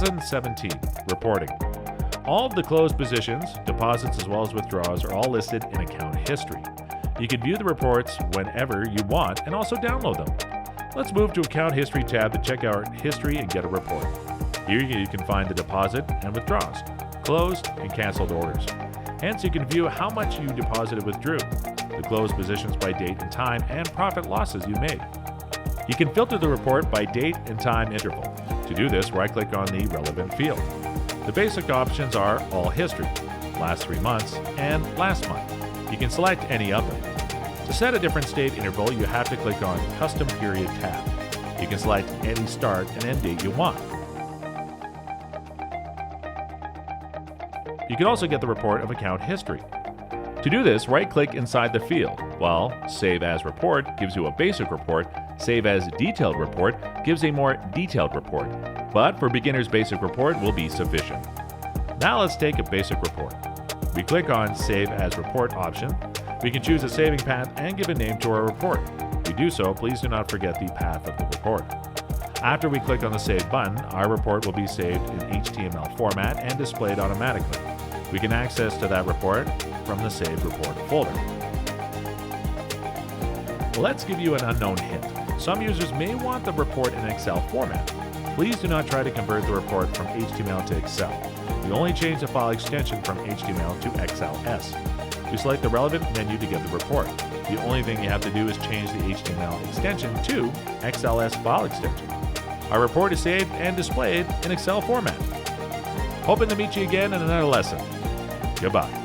2017 reporting. All of the closed positions, deposits as well as withdrawals are all listed in account history. You can view the reports whenever you want and also download them. Let's move to account history tab to check out history and get a report. Here you can find the deposit and withdrawals, closed and canceled orders. Hence you can view how much you deposited withdrew, the closed positions by date and time, and profit losses you made. You can filter the report by date and time interval. To do this, right-click on the relevant field. The basic options are All History, Last 3 months, and Last month. You can select any of them. To set a different date interval, you have to click on Custom Period tab. You can select any start and end date you want. You can also get the report of account history. To do this, right-click inside the field, while Save as Report gives you a basic report, Save as Detailed Report gives a more detailed report. But for beginners, basic report will be sufficient. Now let's take a basic report. We click on Save as Report option. We can choose a saving path and give a name to our report. If we do so, please do not forget the path of the report. After we click on the Save button, our report will be saved in HTML format and displayed automatically. We can access to that report from the Saved Report folder. Let's give you an unknown hint. Some users may want the report in Excel format. Please do not try to convert the report from HTML to Excel. We only change the file extension from HTML to XLS. You select the relevant menu to get the report. The only thing you have to do is change the HTML extension to XLS file extension. Our report is saved and displayed in Excel format. Hoping to meet you again in another lesson. Goodbye.